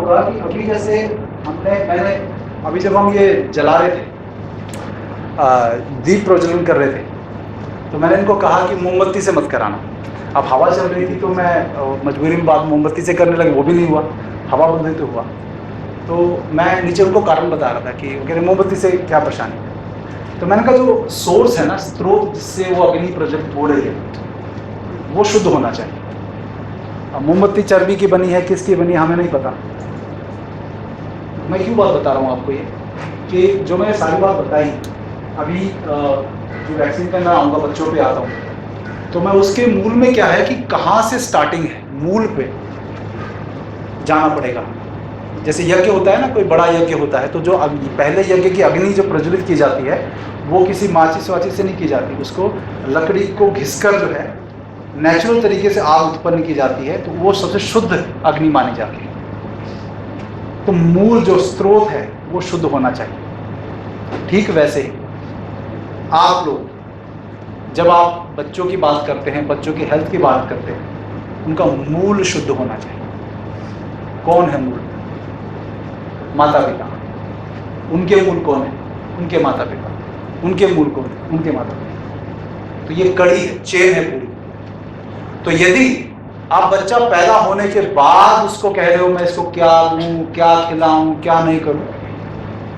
होगा कि अभी जैसे मैंने अभी जब हम ये जला रहे थे, दीप प्रज्वलन कर रहे थे, तो मैंने इनको कहा कि मोमबत्ती से मत कराना। अब हवा चल रही थी तो मैं मजबूरी में बात मोमबत्ती से करने लगे, वो भी नहीं हुआ, हवा बंद हुई तो हुआ। तो मैं नीचे उनको कारण बता रहा था कि वो कह रहे मोमबत्ती से क्या परेशानी है। तो मैंने कहा जो सोर्स है ना, स्रोत जिससे वो अग्नि प्रज्वलित हो रही है, वो शुद्ध होना चाहिए। अब मोमबत्ती चर्बी की बनी है, किसकी बनी है, हमें नहीं पता। मैं क्यों बात बता रहा हूँ आपको ये, कि जो मैंने सारी बात बताई अभी, जो वैक्सीन का मैं आऊँगा, बच्चों पे आता हूँ, तो मैं उसके मूल में क्या है कि कहाँ से स्टार्टिंग है, मूल पे जाना पड़ेगा। जैसे यज्ञ होता है ना, कोई बड़ा यज्ञ होता है, तो जो पहले यज्ञ की अग्नि जो प्रज्वलित की जाती है, वो किसी माचिस वाचिस से नहीं की जाती, उसको लकड़ी को घिसकर जो है नेचुरल तरीके से आग उत्पन्न की जाती है, तो वो सबसे शुद्ध अग्नि मानी जाती है। तो मूल जो स्रोत है वो शुद्ध होना चाहिए। ठीक वैसे ही आप लोग जब आप बच्चों की बात करते हैं, बच्चों की हेल्थ की बात करते हैं, उनका मूल शुद्ध होना चाहिए। कौन है मूल? माता पिता। उनके मूल कौन है? उनके माता पिता। उनके मूल कौन है? उनके माता पिता। तो ये कड़ी है, चेन है पूरी। तो यदि आप बच्चा पैदा होने के बाद उसको कह रहे हो मैं इसको क्या दूं, क्या खिलाऊं, क्या नहीं करूं,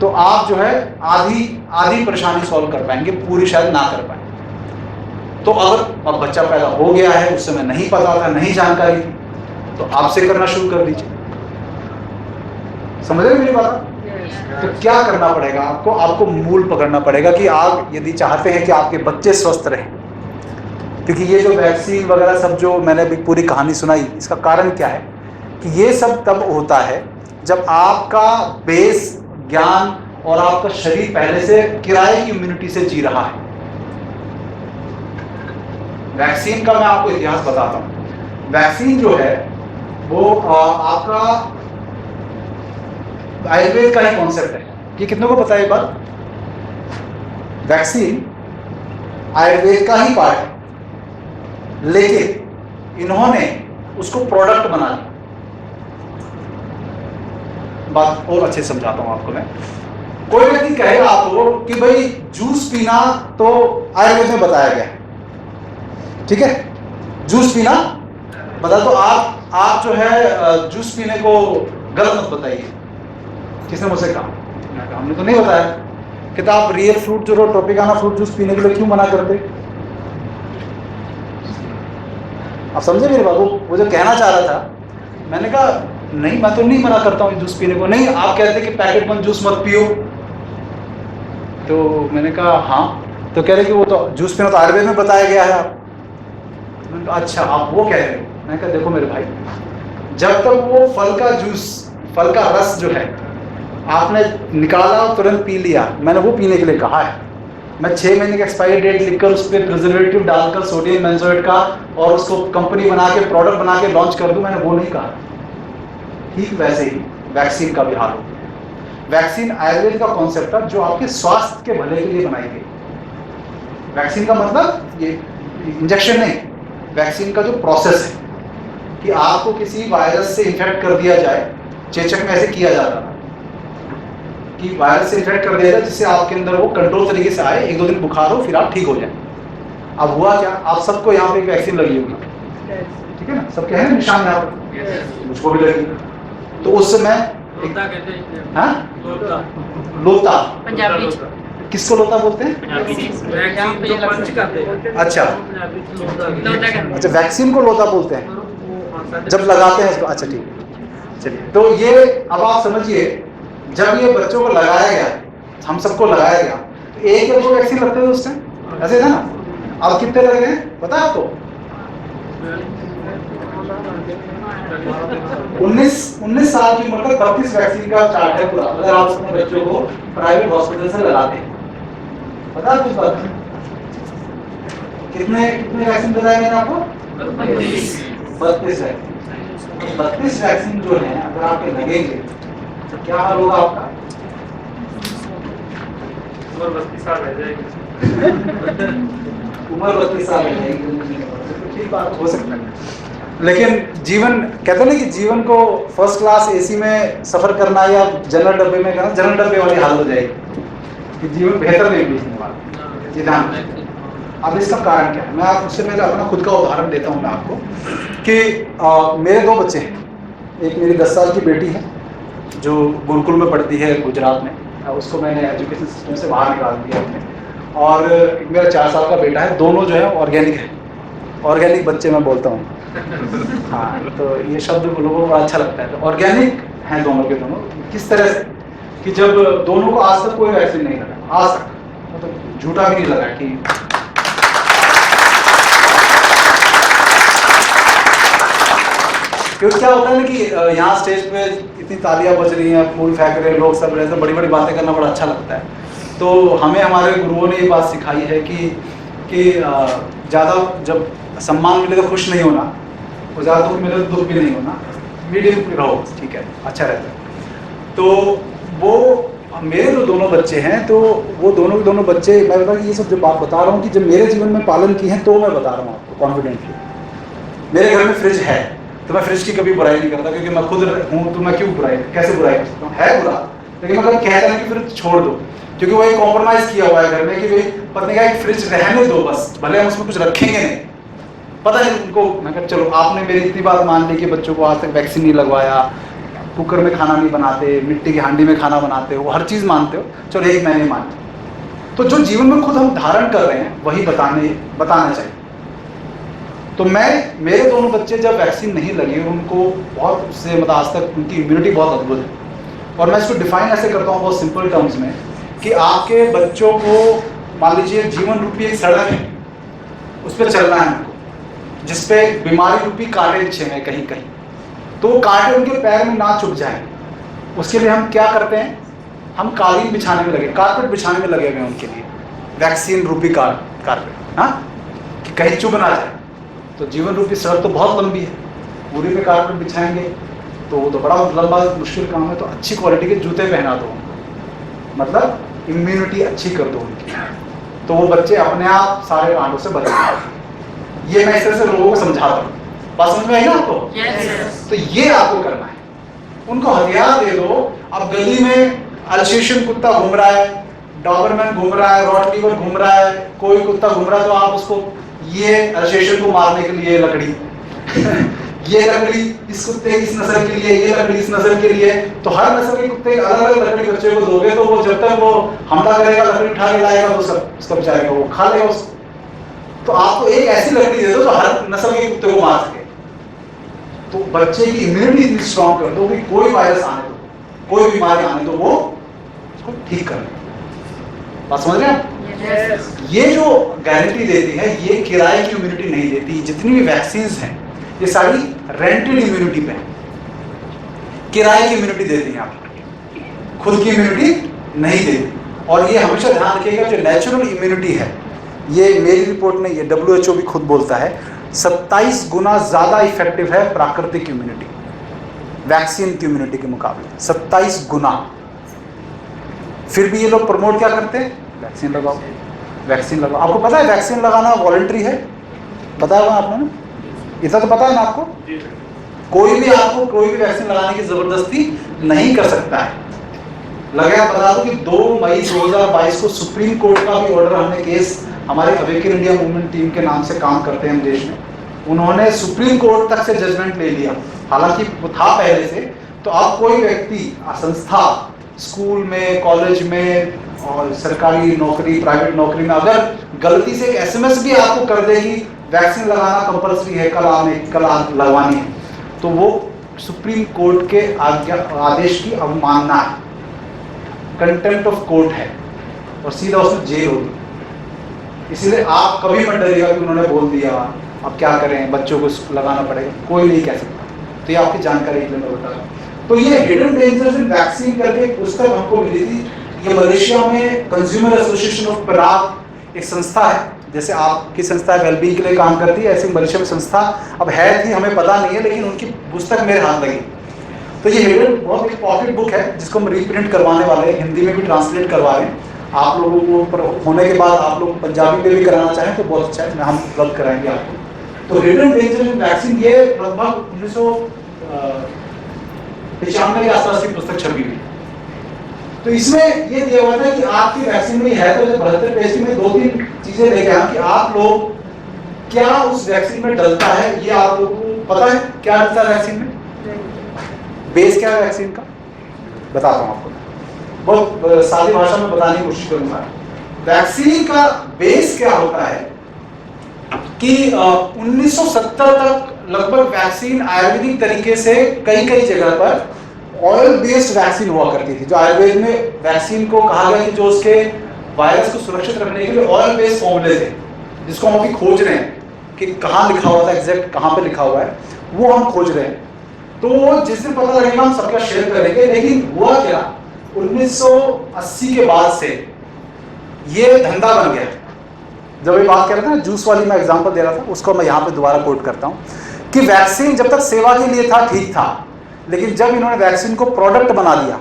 तो आप जो है आधी परेशानी सॉल्व कर पाएंगे, पूरी शायद ना कर पाएंगे। तो अगर अब बच्चा पैदा हो गया है, उस समय नहीं पता था, नहीं जानकारी थी, तो आपसे करना शुरू कर दीजिए। समझ रहे मेरी बात? तो क्या करना पड़ेगा आपको? आपको मूल पकड़ना पड़ेगा कि आप यदि चाहते हैं कि आपके बच्चे स्वस्थ रहें, क्योंकि ये जो वैक्सीन वगैरह सब जो मैंने अभी पूरी कहानी सुनाई, इसका कारण क्या है कि ये सब तब होता है जब आपका बेस ज्ञान और आपका शरीर पहले से किराए की इम्यूनिटी से जी रहा है। वैक्सीन का मैं आपको इतिहास बताता हूं। वैक्सीन जो है वो आपका आयुर्वेद का ही कॉन्सेप्ट है। ये कितनों को पता है ये बात? वैक्सीन आयुर्वेद का ही पार्ट है, लेकिन इन्होंने उसको प्रोडक्ट बना लिया। बात और अच्छे समझाता हूं आपको मैं। कोई व्यक्ति कहेगा आपको कि भाई जूस पीना तो आयुर्वेद में बताया गया है, ठीक है, जूस पीना बता, तो आप जो है जूस पीने को गलत मत बताइए। किसने मुझसे कहा? हमने तो नहीं बताया कि तो आप रियल फ्रूट जो ट्रोपिकाना फ्रूट जूस पीने के लिए क्यों मना करते? आप समझे मेरी बात? वो जो कहना चाह रहा था, मैंने कहा नहीं, मैं तो नहीं मना करता हूँ जूस पीने को। नहीं, आप कहते कि पैकेट बंद जूस मत पियो। तो मैंने कहा हाँ, तो कह रहे कि वो तो जूस पीना तो आयुर्वेद में बताया गया है। आप, मैंने कहा अच्छा आप वो कह रहे हो। मैंने कहा देखो मेरे भाई, जब तक वो फल का जूस, फल का रस जो है आपने निकाला और तुरंत पी लिया, मैंने वो पीने के लिए कहा है। मैं 6 महीने की एक्सपायरी डेट लिखकर उस पर प्रिजर्वेटिव डालकर सोडियम बेंजोएट का और उसको कंपनी बना के प्रोडक्ट बना के लॉन्च कर दूं, मैंने वो नहीं कहा। ठीक वैसे ही वैक्सीन का भी हाल हो। वैक्सीन आयुर्वेद का कॉन्सेप्ट है जो आपके स्वास्थ्य के भले के लिए बनाई गई। वैक्सीन का मतलब ये इंजेक्शन नहीं, वैक्सीन का जो प्रोसेस है कि आपको किसी वायरस से इन्फेक्ट कर दिया जाए। चेचक में ऐसे किया जाता था कि वायरस से इन्फेक्ट कर दिया जाए जिससे आपके अंदर वो कंट्रोल तरीके से आए, 1-2 दिन बुखार हो, फिर आप ठीक हो जाए। अब हुआ क्या, आप सबको यहाँ पे एक वैक्सीन लगी होगी, ठीक है ना, सबके हैं निशान यहाँ पर, मुझको भी लगी। तो उस समय लोता, पंजाबी किसको लोता बोलते हैं? अच्छा, वैक्सीन को लोता बोलते हैं जब लगाते हैं इसको। अच्छा ठीक है, चलिए। तो ये अब आप समझिए, जब ये बच्चों को लगाया गया, हम सबको लगाया गया, तो 1 या 2 वैक्सीन लगते थे उस टाइम, ऐसे था ना। अब कितने लग रहे हैं पता है आपको? 19 साल की उम्र तक 32 वैक्सीन का चार्ट है पूरा, अगर आप अपने बच्चों को प्राइवेट हॉस्पिटल से लगाते हैं। पता है कुछ बात? कितने वैक्सीन बताया मैंने आपको? 32 वैक्सीन। 32 वैक्सीन जो है अगर आपके लगेंगे तो क्या हाल होगा आपका? उम्र 32 साल रह जाएगी। उम्र 32 साल रह जाएगी। ठीक बात हो सकता है। लेकिन जीवन कहते हैं ना कि जीवन को फर्स्ट क्लास एसी में सफर करना या जनरल डब्बे में करना, जनरल डब्बे वाली हालत हो जाएगी कि जीवन बेहतर नहीं बीतने वाला। ये ध्यान रखिए। अब इसका कारण क्या है, मैं आप उससे पहले अपना खुद का उदाहरण देता हूँ मैं आपको कि मेरे 2 बच्चे हैं। एक मेरी 10 साल की बेटी है जो गुरुकुल में पढ़ती है गुजरात में, उसको मैंने एजुकेशन सिस्टम से बाहर निकाल दिया अपने, और एक मेरा 4 साल का बेटा है। दोनों जो है ऑर्गेनिक है, ऑर्गेनिक बच्चे मैं बोलता हूँ। हाँ, तो ये शब्द लोगों को अच्छा लगता है। तो ऑर्गेनिक हैं दोनों के दोनों। किस तरह से कि जब दोनों को आज तक कोई वैक्सीन नहीं लगा, आज तक, मतलब झूठा भी नहीं लगा कि क्योंकि क्या होता है ना कि यहाँ स्टेज पे इतनी तालियां बज रही हैं, फूल फेंक रहे हैं लोग, सब रहते हैं, बड़ी बड़ी बातें करना बड़ा अच्छा लगता है। तो हमें हमारे गुरुओं ने ये बात सिखाई है कि ज़्यादा जब सम्मान मिले तो खुश नहीं होना, और ज़्यादा दुख मिले तो दुख भी नहीं होना, मीडियम रहो, ठीक है, अच्छा रहता है। तो वो मेरे जो दोनों बच्चे हैं, तो वो दोनों के दोनों बच्चे, मैं बता ये सब जो बात बता रहा हूँ कि जब मेरे जीवन में पालन की है तो मैं बता रहा हूँ आपको कॉन्फिडेंटली। मेरे घर में फ्रिज है तो मैं फ्रिज की कभी बुराई नहीं करता, क्योंकि मैं खुद हूँ तो मैं क्यों कैसे बुराई कर सकता हूँ, है बुरा, लेकिन मैं कभी कहता नहीं कि फ्रिज छोड़ दो, क्योंकि वो एक कॉम्प्रोमाइज़ किया हुआ है घर में कि भाई पत्नी का एक फ्रिज रहने दो बस, भले हम उसमें कुछ रखेंगे नहीं, पता नहीं उनको। मैं कहा चलो आपने मेरी इतनी बात मान ली कि बच्चों को आज तक वैक्सीन नहीं लगवाया, कुकर में खाना नहीं बनाते, मिट्टी की हांडी में खाना बनाते हो, हर चीज़ मानते हो, चलो एक महीने मान। तो जो जीवन में खुद हम धारण कर रहे हैं वही बताना चाहिए। तो मेरे दोनों बच्चे जब वैक्सीन नहीं लगी, उनको बहुत उससे मतलब आज तक उनकी इम्यूनिटी बहुत अद्भुत है। और मैं इसको डिफाइन ऐसे करता हूँ बहुत सिंपल टर्म्स में कि आपके बच्चों को मान लीजिए जीवन रूपी एक सड़क है, उस पर चलना है उनको, जिसपे बीमारी रूपी कांटे बिछे हैं कहीं कहीं, तो वो कांटे उनके पैर में ना चुभ जाए, उसके लिए हम क्या करते हैं, हम कालीन बिछाने में लगे, कारपेट बिछाने में लगे हुए हैं उनके लिए, वैक्सीन रूपी कारपेट, हाँ, कि कहीं चुभ ना जाए। तो जीवन रूपी सड़क तो बहुत लंबी है, पूरी पे कारपेट बिछाएंगे तो वो तो बड़ा लंबा मुश्किल काम है। तो अच्छी क्वालिटी के जूते पहना दो उनको, मतलब इम्यूनिटी अच्छी कर दो उनकी, तो वो बच्चे अपने आप सारे कांटों से बच जाएंगे। ये मैं इस तरह से लोगों को समझाता हूँ, बात समझ में आई ना आपको? yes. तो ये आपको करना है, उनको हथियार दे दो। अब गली में अल्सेशियन कुत्ता घूम रहा है, डॉबरमैन घूम रहा है, रॉटवीलर घूम रहा है, कोई कुत्ता घूम रहा है, तो आप उसको ये अल्सेशियन को मारने के लिए लकड़ी ये लकड़ी इस कुत्ते इस नस्ल के लिए, ये लकड़ी इस नस्ल के लिए, तो हर नस्ल के कुत्ते अलग अलग लकड़ी बच्चे को दोगे तो वो जब तक वो हमला करेगा, लकड़ी उठा के लाएगा तो उसका बेचारेगा वो खा लेगा उसको। तो आपको एक ऐसी लकड़ी दे दो जो हर नस्ल के कुत्ते को मार सके। तो बच्चे की इम्यूनिटी इतनी स्ट्रॉन्ग कर दो कि कोई वायरस आने दो, कोई बीमारी आने दो, वो उसको ठीक कर ले। बात समझ रहे हैं? yes. ये जो गारंटी देती है ये किराए की इम्यूनिटी नहीं देती। जितनी भी वैक्सीन हैं ये सारी रेंटेड इम्यूनिटी पे है, किराए की इम्यूनिटी देती है, आपको खुद की इम्यूनिटी नहीं देती। और ये हमेशा ध्यान रखिएगा जो नेचुरल इम्यूनिटी है, ये मेरी रिपोर्ट नहीं, ये WHO भी खुद बोलता है, 27 गुना ज़्यादा इफेक्टिव है प्राकृतिक इम्यूनिटी वैक्सीन की इम्यूनिटी के मुकाबले, 27 गुना। फिर भी ये लोग प्रमोट क्या करते हैं, वैक्सीन लगाओ, वैक्सीन लगाओ। आपको पता है वैक्सीन लगाना वॉलंटरी है, बताया हुआ आपने ना, इतना तो पता है ना आपको? कोई भी आपको कोई भी वैक्सीन लगाने की जबरदस्ती नहीं कर सकता है। लगे आप बता दो कि 2 मई 2022 को सुप्रीम कोर्ट का भी ऑर्डर, हमने केस हमारे अवेकन इंडिया मूवमेंट टीम के नाम से काम करते हैं हम देश में, उन्होंने सुप्रीम कोर्ट तक से जजमेंट ले लिया, हालांकि वो था पहले से। तो अब कोई व्यक्ति, संस्था, स्कूल में, कॉलेज में और सरकारी नौकरी, प्राइवेट नौकरी में अगर गलती से एक SMS भी आपको कर देगी वैक्सीन लगाना कंपल्सरी है, कल लगवानी है, तो वो सुप्रीम कोर्ट के आदेश की अवमानना है, कंटेम्प्ट ऑफ कोर्ट है, और सीधा उसमें जेल होगी। इसलिए आप कभी मत डरिएगा कि उन्होंने बोल दिया अब क्या करें, बच्चों को लगाना पड़ेगा, कोई नहीं कह सकता। तो ये आपकी जानकारी के लिए मैं बता रहा हूँ। तो ये हिडन डेंजर्स इन वैक्सीन करके एक पुस्तक हमको मिली थी, ये मलेशिया में कंज्यूमर एसोसिएशन ऑफ पराग एक संस्था है, जैसे आपकी संस्था वेलबींग के लिए काम करती है, ऐसे मलेशिया में संस्था अब है थी, हमें पता नहीं है, लेकिन उनकी पुस्तक मेरे हाथ लगी। तो ये हिडन बहुत एक पॉकेट बुक है जिसको हम रीप्रिंट करवाने वाले हैं, हिंदी में भी ट्रांसलेट करवा रहे हैं। आप लोगों को पर होने के बाद आप लोग पंजाबी में भी कराना चाहें तो बहुत अच्छा है, हम उपलब्ध कराएंगे आपको। तो हिडन डेंजर इन वैक्सीन ये लगभग 1995 के आसपास की पुस्तक छपी हुई। तो इसमें ये दिया हुआ था कि आपकी वैक्सीन में है तो 72 पेज में 2-3 चीजें लेके आए कि आप लोग क्या उस वैक्सीन में डलता है, ये आप लोगों को पता है क्या डलता है वैक्सीन में? बेस क्या है वैक्सीन का बताता हूं आपको, बहुत सादी भाषा में बताने की कोशिश करूंगा। वैक्सीन का बेस क्या होता है कि 1970 तक लगभग वैक्सीन आयुर्वेदिक तरीके से कई जगह पर ऑयल बेस्ड वैक्सीन हुआ करती थी। जो आयुर्वेद में वैक्सीन को कहा गया कि जो उसके वायरस को सुरक्षित रखने के लिए ऑयल बेस्ड फॉर्मूले थे, जिसको हम अभी खोज रहे हैं कि कहाँ लिखा हुआ था, एग्जैक्ट कहाँ पे लिखा हुआ है, वो हम खोज रहे हैं। तो जिस दिन पता लगेगा हम सबका शेयर करेंगे। लेकिन हुआ क्या, 1980 के बाद से ये धंधा बन गया। जब ये बात कर रहा था ना जूस वाली, मैं एग्जांपल दे रहा था, उसको मैं यहाँ पे दोबारा कोट करता हूँ कि वैक्सीन जब तक सेवा के लिए था ठीक था, लेकिन जब इन्होंने वैक्सीन को प्रोडक्ट बना दिया,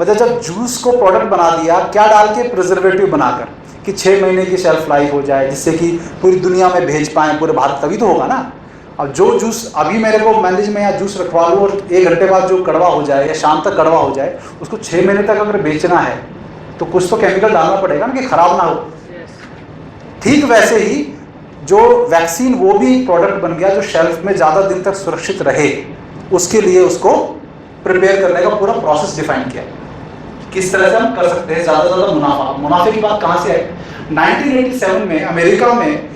मतलब जब जूस को प्रोडक्ट बना दिया, क्या डाल के, प्रिजर्वेटिव बनाकर कि 6 महीने की शेल्फ लाइफ हो जाए, जिससे कि पूरी दुनिया में भेज पाएं, पूरे भारत, तभी तो होगा ना। अब जो जूस अभी मेरे को मैनेज में या जूस रखवा लूँ और 1 घंटे बाद जो कड़वा हो जाए या शाम तक कड़वा हो जाए, उसको 6 महीने तक अगर बेचना है तो कुछ तो केमिकल डालना पड़ेगा ना कि खराब ना हो। ठीक वैसे ही जो वैक्सीन वो भी प्रोडक्ट बन गया जो शेल्फ में ज़्यादा दिन तक सुरक्षित रहे, उसके लिए उसको प्रिपेयर करने का पूरा प्रोसेस डिफाइन किया। किस तरह से हम कर सकते हैं ज़्यादा से ज़्यादा मुनाफा। मुनाफे की बात कहाँ से आई? 1987 में अमेरिका में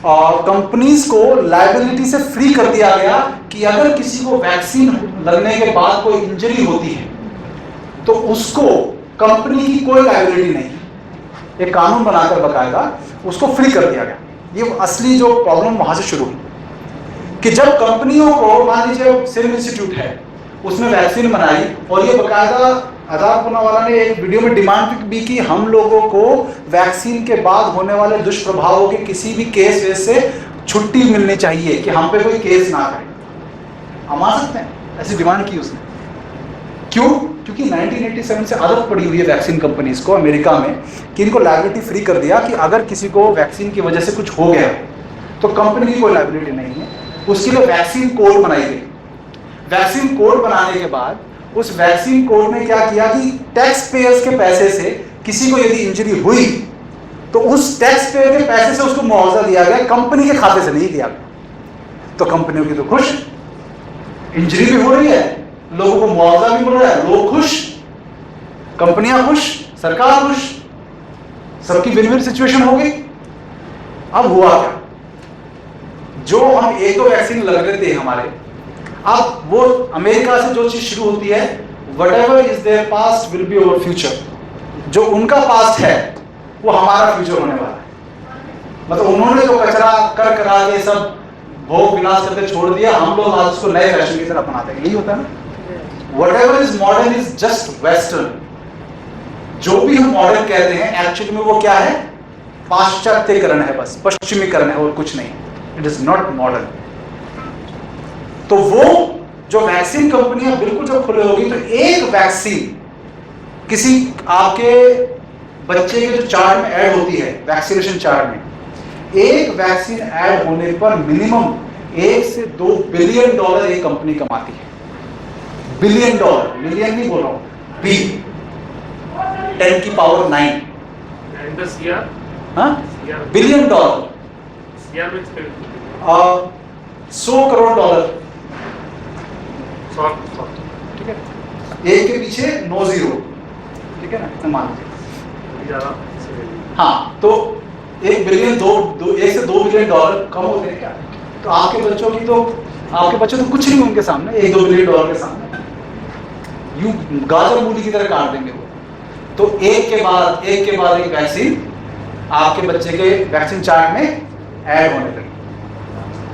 कंपनीज को लायबिलिटी से फ्री कर दिया गया कि अगर किसी को वैक्सीन लगने के बाद कोई इंजरी होती है तो उसको कंपनी की कोई लायबिलिटी नहीं, एक कानून बनाकर बकायदा उसको फ्री कर दिया गया। ये असली जो प्रॉब्लम वहां से शुरू हुई कि जब कंपनियों को, मान लीजिए सीरम इंस्टीट्यूट है, उसने वैक्सीन बनाई और ये बकायदा आधार पूनावाला ने एक वीडियो में डिमांड भी की हम लोगों को वैक्सीन के बाद होने वाले दुष्प्रभावों के किसी भी केस वेस से छुट्टी मिलनी चाहिए कि हम पे कोई केस ना करे। हम आ सकते हैं, ऐसी डिमांड की उसने। क्यों? क्योंकि 1987 से आदत पड़ी हुई है वैक्सीन कंपनीज को अमेरिका में कि इनको लायबिलिटी फ्री कर दिया कि अगर किसी को वैक्सीन की वजह से कुछ हो गया तो कंपनी की कोई लायबिलिटी नहीं है। उसके लिए वैक्सीन कोड बनाई गई। वैक्सीन कोड बनाने के बाद उस वैक्सीन कोड ने क्या किया कि टैक्स पेयर्स के पैसे से किसी को यदि इंजरी हुई तो उस टैक्स पेयर के पैसे से उसको मुआवजा दिया गया, कंपनी के खाते से नहीं दिया गया। तो कंपनियों की तो खुश, इंजरी भी हो रही है, लोगों को मुआवजा भी मिल रहा है, लोग खुश, कंपनियां खुश, सरकार खुश, सबकी विन-विन सिचुएशन हो गई। अब हुआ क्या, जो हम एक दो वैक्सीन लग रहे थे हमारे, अब वो अमेरिका से जो चीज शुरू होती है, whatever is their past will be our future। जो उनका पास्ट है वो हमारा फ्यूचर होने वाला है। मतलब उन्होंने जो कचरा कर करा के सब भोग विलास करके छोड़ दिया, हम लोग आज उसको नए फैशन की तरह अपनाते हैं। यही होता है ना, whatever is modern is just western। जो भी हम मॉडर्न कहते हैं एक्चुअली में वो क्या है, पाश्चात्यकरण है, बस पश्चिमीकरण है और कुछ नहीं। It is not modern. तो वो जो वैक्सीन कंपनियां बिल्कुल जब खुले होगी तो एक वैक्सीन किसी आपके बच्चे के जो चार्ट में ऐड होती है, वैक्सीनेशन चार्ट में, एक वैक्सीन ऐड होने पर मिनिमम 1 से 2 बिलियन डॉलर एक कंपनी कमाती है। बिलियन डॉलर, मिलियन नहीं बोल रहा हूं, बी 10 की power 9 billion dollar, 100 crore dollar. ठीक है, एक के पीछे 9 जीरो, ठीक है ना, मान लीजिए। हाँ, तो 1 बिलियन 1 से 2 बिलियन डॉलर कम होते हैं क्या? तो आपके बच्चे तो कुछ नहीं उनके सामने, 1-2 बिलियन डॉलर के सामने यूं गाजर मूली की तरह काट देंगे वो। तो एक के बाद एक वैक्सीन आपके बच्चे के वैक्सीन चार्ट में ऐड होने लगी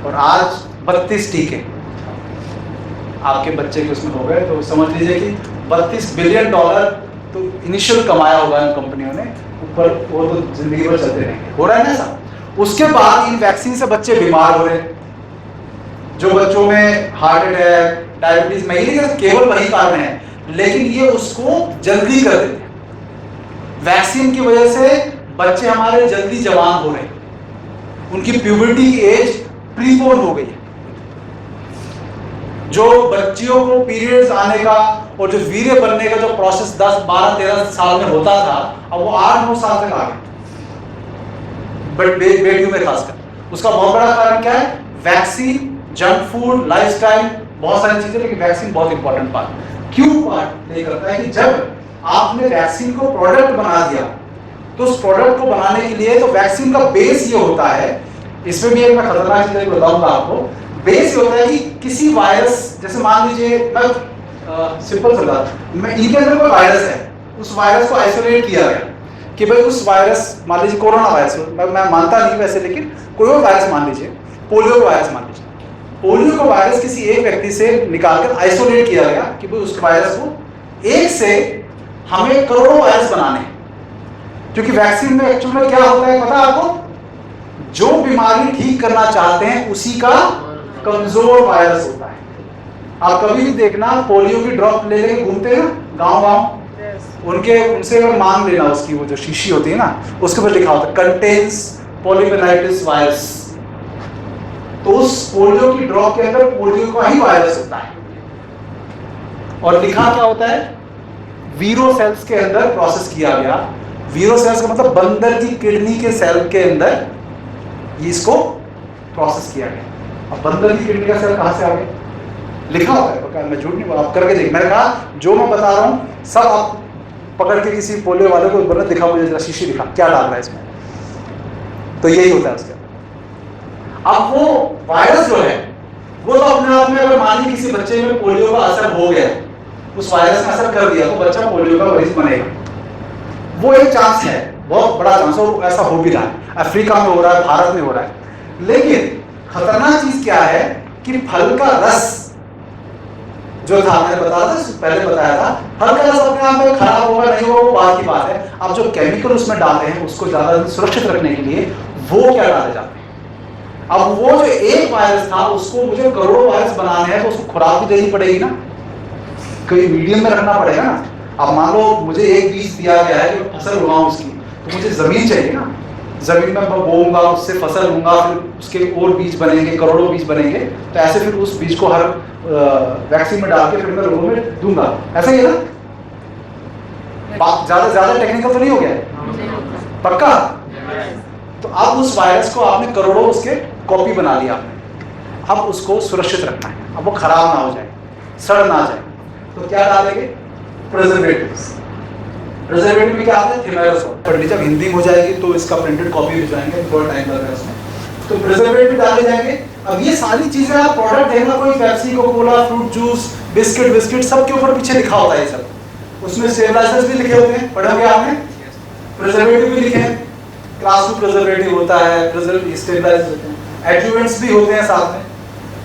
और आज 32 टीके आपके बच्चे के उसमें हो गए। तो समझ लीजिए कि 32 बिलियन डॉलर तो इनिशियल कमाया होगा इन कंपनियों ने, ऊपर वो तो जिंदगी भर चलते रहेंगे। हो रहा है ना ऐसा? उसके बाद इन वैक्सीन से बच्चे बीमार हो रहे हैं, जो बच्चों में हार्ट अटैक, डायबिटीज, मैं ये नहीं केवल वही कारण है, लेकिन ये उसको जल्दी कर देते हैं। वैक्सीन की वजह से बच्चे हमारे जल्दी जवान हो रहे हैं, उनकी प्यूबर्टी की एज प्रीपोन हो गई है। जो बच्चियों को पीरियड्स आने का और जो वीर्य बनने का जो प्रोसेस 10, 12, 13 साल में होता था, अब वो 8-9 साल तक आ गया, बट बेटियों में खासकर। उसका बहुत बड़ा कारण क्या है? वैक्सीन, जंक फूड, लाइफस्टाइल, बहुत सारी चीजें, लेकिन वैक्सीन बहुत इंपॉर्टेंट पार्ट। क्यों पार्ट प्ले करता है कि जब आपने वैक्सीन को प्रोडक्ट बना दिया, तो उस प्रोडक्ट को बनाने के लिए तो वैक्सीन का बेस ये होता है, इसमें भी एक मैं खतरनाक चीज बताऊंगा आपको। बेस ये होता है कि किसी वायरस, जैसे मान लीजिए मैं सिंपल सा बात, मैं इनके अंदर कोई वायरस है, उस वायरस को आइसोलेट किया गया कि भाई उस वायरस, मान लीजिए कोरोना वायरस, मैं मानता नहीं वैसे, लेकिन कोई और वायरस मान लीजिए, पोलियो वायरस मान लीजिए, पोलियो का वायरस किसी एक व्यक्ति से निकालकर आइसोलेट किया गया कि भाई उस वायरस को एक से हमें करोड़ों वायरस बनाने हैं। क्योंकि वैक्सीन में एक्चुअल में क्या होता है पता है आपको? जो बीमारी ठीक करना चाहते हैं उसी का कमजोर वायरस होता है। आप कभी भी देखना, पोलियो की ड्रॉप ले लेके घूमते हैं गांव-गांव, उनसे मांग लेना, उसकी वो जो शीशी होती है ना, उसके ऊपर लिखा होता है कंटेन्स पॉलीमेलाइटिस वायरस। तो उस पोलियो की ड्रॉप के अंदर पोलियो का ही वायरस होता है, और लिखा क्या होता है? वीरो सेल्स के अंदर प्रोसेस किया गया। वीरो सेल्स का मतलब बंदर की किडनी के सेल के अंदर ये इसको प्रोसेस किया गया। अब बंदर की किडनी का सेल कहां से आ गया? लिखा होता है, मैं झूठ नहीं बोला, आप करके देख। मैंने कहा जो मैं बता रहा हूं सब आप पकड़ के किसी पोलियो वाले को बोला, दिखा मुझे जरा शीशी, दिखा क्या डाल रहा है इसमें, तो यही होता है उसका। अब वो वायरस जो है वो तो अपने आप में, अगर मान लीजिए किसी बच्चे में पोलियो का असर हो गया, उस वायरस ने असर कर दिया, तो बच्चा पोलियो का मरीज बनेगा। वो एक चांस है, बहुत बड़ा चांस, और ऐसा हो भी रहा है, अफ्रीका में हो रहा है, भारत में हो रहा है। लेकिन खतरनाक चीज क्या है कि फल का रस जो था, मैंने बताया था, पहले बताया था, फल का रस अपने आप में खराब होगा नहीं होगा वो बात की बात है। अब जो केमिकल उसमें डालते हैं उसको ज्यादा सुरक्षित रखने के लिए वो क्या डाले जाते हैं? अब वो जो एक वायरस था उसको मुझे करोड़ों वायरस बनाने हैं, तो उसको खुराक भी देनी पड़ेगी ना, कोई मीडियम में रखना पड़ेगा ना। अब मान लो मुझे एक बीज दिया गया है कि फसल उगाऊं उसकी, तो मुझे जमीन चाहिए ना, जमीन में मैं बोऊंगा, उससे फसल लूंगा, फिर उसके और बीज बनेंगे, करोड़ों बीज बनेंगे, तो ऐसे फिर उस बीज को हर वैक्सीन में डाल के फिर मैं लोगों में दूंगा, ऐसा ही है ना। बात ज्यादा टेक्निकल तो नहीं हो गया? पक्का? तो अब उस वायरस को आपने करोड़ों उसके कॉपी बना लिया आपने, अब उसको सुरक्षित रखना है, अब वो खराब ना हो जाए, सड़ ना जाए, तो क्या डालेंगे? प्रिजर्वेटिव्स। प्रिजर्वेटिव में क्या आता है? थिमेरोसॉल। पर जब हिंदी में हो जाएगी तो इसका प्रिंटेड कॉपी भी जाएंगे, थोड़ा टाइम लगेगा उसमें, तो प्रिजर्वेटिव डाले जाएंगे। अब ये सारी चीजें आप प्रोडक्ट देखना, कोई Pepsi, Coca Cola, fruit juice, biscuit सब के ऊपर पीछे लिखा होता है ये सब। उसमें स्टेबलाइजर्स भी लिखे होते हैं, पढ़ोगे आपने? प्रिजर्वेटिव भी लिखे हैं, क्लास 2 प्रिजर्वेटिव होता है, स्टेबलाइजर होते हैं, एडजुवेंट्स भी होते हैं साथ में,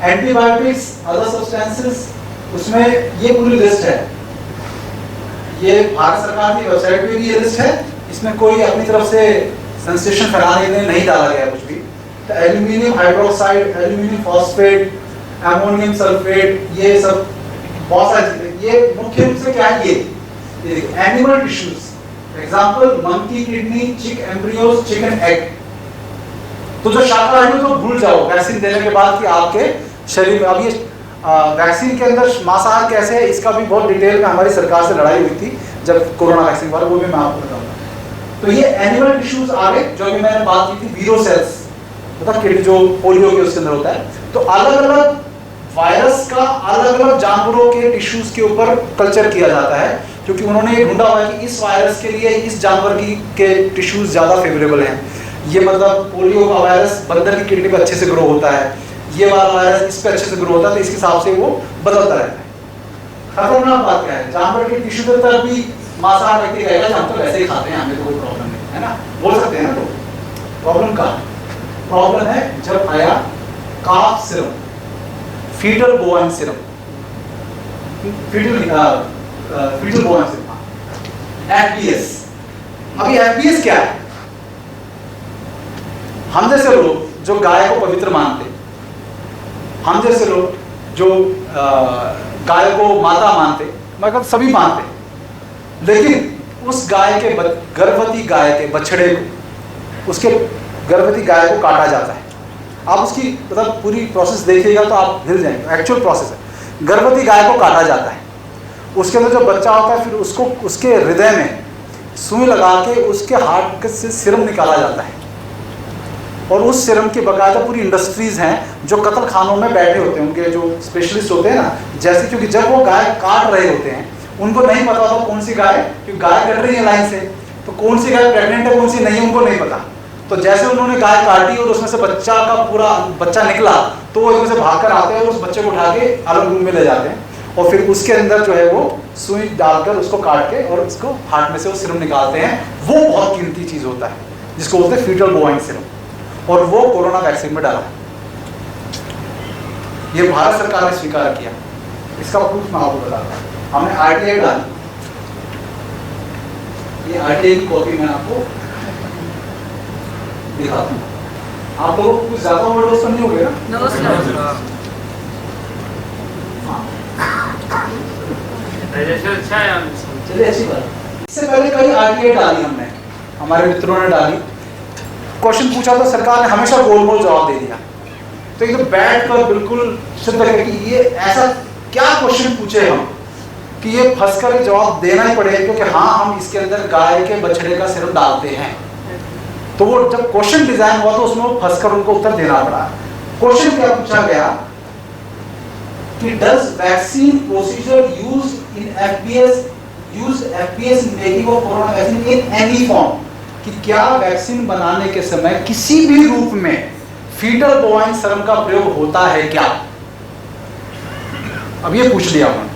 एंटीबायोटिक्स, अदर सब्सटेंसेस, उसमें ये पूरी लिस्ट है। ये भारत सरकार की वेबसाइट पे भी ये लिस्ट है, इसमें कोई अपनी तरफ से सेंसेशन फैलाने के लिए नहीं डाला गया कुछ भी। तो aluminium hydroxide, aluminium phosphate, ammonium sulphate, ये सब बहुत सारी चीजें। ये मुख्य रूप से क्या है? ये animal tissues, example monkey kidney, चिक एम्ब्रियोज, चिकन एग। तो जो शाकाहारी तो भूल जाओ वैक्सीन देने के बाद कि आपके शरीर में, अब ये वैक्सीन के अंदर मांसाहार कैसे है इसका भी बहुत डिटेल में हमारी सरकार से लड़ाई हुई थी जब कोरोना वैक्सीन वाला, वो भी मैं आपको बताऊंगा। तो ये एनिमल टिश्यूज आ गए, जो कि मैंने बात की थी, वीरो सेल्स, मतलब जो पोलियो के उसके अंदर होता है। तो अलग अलग वायरस का अलग अलग जानवरों के टिश्यूज के ऊपर कल्चर किया जाता है, क्योंकि उन्होंने ये ढूंढा हुआ है कि इस वायरस के लिए इस जानवर के टिश्यूज ज्यादा फेवरेबल हैं। ये मतलब पोलियो का वायरस बंदर की किडनी पे अच्छे से ग्रो होता है, ये वाला वायरस इस पे अच्छे से ग्रो होता है, तो इसके हिसाब से वो बदलता रहता है। खतरनाक बात क्या है? जानवर के टिश्यू के तरफ भी मांसाहार व्यक्ति कहेगा हम तो वैसे ही खाते हैं, हमें तो कोई प्रॉब्लम नहीं है ना, बोल सकते हैं ना। तो प्रॉब्लम का प्रॉब्लम है जब आया calf serum, fetal bovine serum, fetal bovine serum, FBS. अभी एफबीएस क्या है? हम जैसे लोग जो गाय को पवित्र मानते, हम जैसे लोग जो गाय को माता मानते, मतलब सभी मानते, लेकिन उस गाय के गर्भवती गाय के बछड़े को, उसके गर्भवती गाय को काटा जाता है। आप उसकी मतलब पूरी प्रोसेस देखिएगा तो आप हिल जाएंगे। एक्चुअल प्रोसेस है, गर्भवती गाय को काटा जाता है, उसके अंदर जो बच्चा होता है फिर उसको उसके हृदय में सुई लगा के उसके हार्ट से सीरम निकाला जाता है, और उस सीरम की बाकायदा पूरी इंडस्ट्रीज हैं जो कत्ल खानों में बैठे होते हैं, उनके जो स्पेशलिस्ट होते हैं ना, जैसे क्योंकि जब वो गाय काट रहे होते हैं उनको नहीं पता होता कौन सी गाय, क्योंकि गाय कट रही है लाइन से, तो कौन सी गाय प्रेग्नेंट है कौन सी नहीं है उनको नहीं पता। तो जैसे उन्होंने गाय काटी और उसमें से बच्चा का पूरा बच्चा निकला तो वो उसमें से भागकर आते हैं और उस बच्चे को उठा के अलग रूम में ले जाते हैं, और फिर उसके अंदर जो है वो सुई डालकर उसको काट के और उसको हार्ट में से वो सीरम निकालते हैं। वो बहुत कीमती चीज होता है जिसको बोलते हैं फीटल बोवाइन सीरम, और वो कोरोना वैक्सीन में डाला। ये भारत सरकार ने स्वीकार किया, इसका प्रूफ मैं आपको बताता हूँ। हमने आरटीआई डाली, ये आरटीआई की कॉपी मैं आपको दिखाता हूँ। आप लोगों को कुछ ज्यादा ओवरडोज तो नहीं हो गया ना? अच्छा है। चलिए अच्छी बात। इससे पहले कई आरटीआई डाली हमने, हमारे मित्रों ने डाली, क्वेश्चन पूछा तो सरकार ने हमेशा गोल गोल जवाब दे दिया। तो एकदम बैठ कर बिल्कुल सिद्ध है कि ये ऐसा क्या क्वेश्चन पूछे हम कि ये फंस कर जवाब देना ही पड़ेगा, क्योंकि हाँ हम इसके अंदर गाय के बछड़े का सीरम डालते हैं। तो वो जब क्वेश्चन डिजाइन हुआ तो उसमें वो फंस कर उनको उत्तर देना पड़ा। क्वेश्चन क्या पूछा गया कि does vaccine procedure used in FPS making of corona vaccine in any form, कि क्या वैक्सीन बनाने के समय किसी भी रूप में फीटल बोवाइन सीरम का प्रयोग होता है क्या? अब ये पूछ लिया हमने,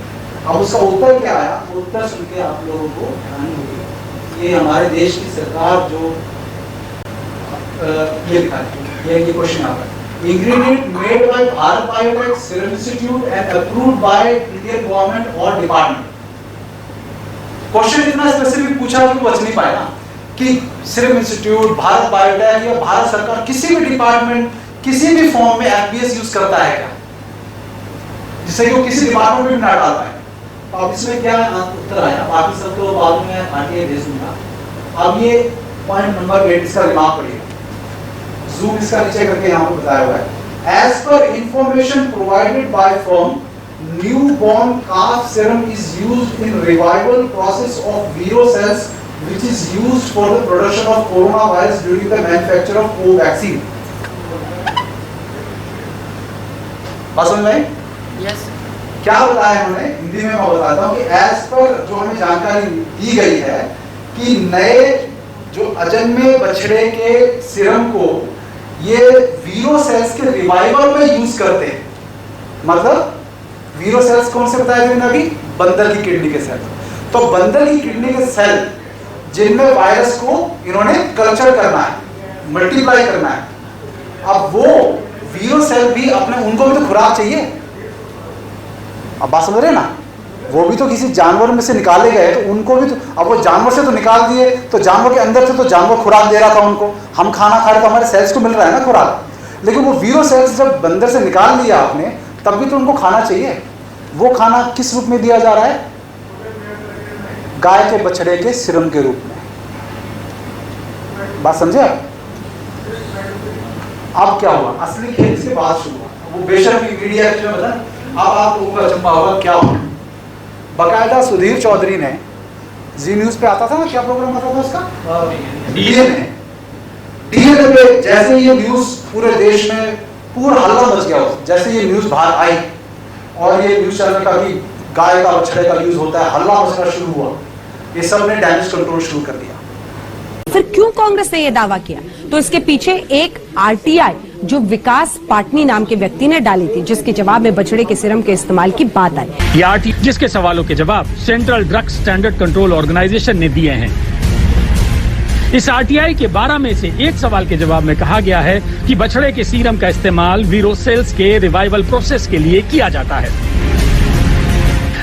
अब उसका उत्तर क्या आया? उत्तर सुन के आप लोगों को हैरानी होगी। ये हमारे देश की सरकार जो ये लिखा है, ये क्वेश्चन आता है, ingredient made by Bharat Biotech Serum Institute and approved by Indian government or department। Question इतना स्पेसिफिक पूछा कि बच नहीं पाया कि सीरम इंस्टीट्यूट, भारत बायोटेक या भारत सरकार किसी भी डिपार्टमेंट किसी भी फॉर्म में एफपीएस यूज करता है क्या, जिससे कि वो किसी डिपार्टमेंट में भी ना डाल पाए। तो अब इसमें क्या उत्तर आया, बाकी सब तो बाद में आगे भेज दूंगा। अब ये पॉइंट नंबर 8 इसका दिमाग पड़िएगा, जूम इसका नीचे करके यहाँ पर बताया हुआ है। एज पर information provided by firm, newborn calf serum is used in revival process of Vero cells which is used for the production of coronavirus during the manufacture of Covaxin। बात समझ में आई? Yes। क्या बताया उन्होंने, हिंदी में मैं बताता हूँ कि एज पर जो हमें जानकारी दी गई है कि नए जो अजन्मे बछड़े के सीरम को ये वीरो सेल्स के रिवाइवल में यूज करते हैं। मतलब वीरो सेल्स कौन से बताए थे अभी? बंदर की किडनी के सेल। तो बंदर की किडनी के सेल जिनमें वायरस को इन्होंने कल्चर करना है, मल्टीप्लाई करना है, अब वो वीरो सेल भी अपने, उनको भी तो खुराक चाहिए। अब बात समझ रहे ना, वो भी तो किसी जानवर में से निकाले गए, तो उनको भी तो, अब वो जानवर से तो निकाल दिए तो जानवर के अंदर से तो जानवर खुराक दे रहा था उनको, हम खाना खा रहे तो हमारे सेल्स को मिल रहा है ना खुराक, लेकिन वो वीरो सेल्स जब बंदर से निकाल लिया आपने तब भी तो उनको खाना चाहिए। वो खाना किस रूप में दिया जा रहा है? गाय के बछड़े के सीरम के रूप में। बात समझे आप? अब क्या हुआ, असली खेल इसके बाद शुरू हुआ। वो बेशक मीडिया में बता, अब आप लोगों को अचंभा होगा क्या हुआ। बाकायदा सुधीर चौधरी ने, जी न्यूज पे आता था ना, क्या प्रोग्राम आता था उसका, डीएनए पे जैसे ये न्यूज पूरे देश में पूरा हल्ला मच गया, जैसे ये न्यूज बाहर आई और ये न्यूज चैनल का भी गाय का बछड़े का यूज होता है, हल्ला मचना शुरू हुआ, ये सब ने डैमेज कंट्रोल शुरू कर दिया। फिर क्यों कांग्रेस ने यह दावा किया? तो इसके पीछे एक आरटीआई जो विकास पाटनी नाम के व्यक्ति ने डाली थी, जिसके जवाब में बछड़े के सीरम के इस्तेमाल की बात आई। ये आरटीआई जिसके सवालों के जवाब central drugs standard control organisation ने दिए हैं। इस आरटीआई के 12 में से एक सवाल के जवाब में कहा गया है कि बछड़े के सीरम का इस्तेमाल वीरो सेल्स के रिवाइवल प्रोसेस के लिए किया जाता है।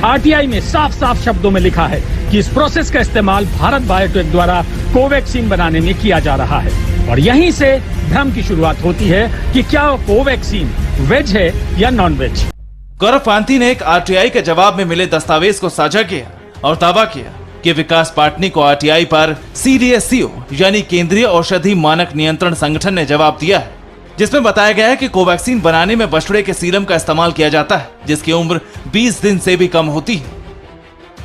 आरटीआई में साफ साफ शब्दों में लिखा है कि इस प्रोसेस का इस्तेमाल भारत बायोटेक द्वारा कोवैक्सीन बनाने में किया जा रहा है, और यहीं से भ्रम की शुरुआत होती है कि क्या कोवैक्सीन वेज है या नॉन वेज। गौरव पांती ने एक आरटीआई के जवाब में मिले दस्तावेज को साझा किया और दावा किया कि विकास पाटनी को आरटीआई पर सीडीएससीओ यानी केंद्रीय औषधि मानक नियंत्रण संगठन ने जवाब दिया है जिसमें बताया गया है कि कोवैक्सीन बनाने में बछड़े के सीरम का इस्तेमाल किया जाता है, जिसकी उम्र 20 दिन से भी कम होती है।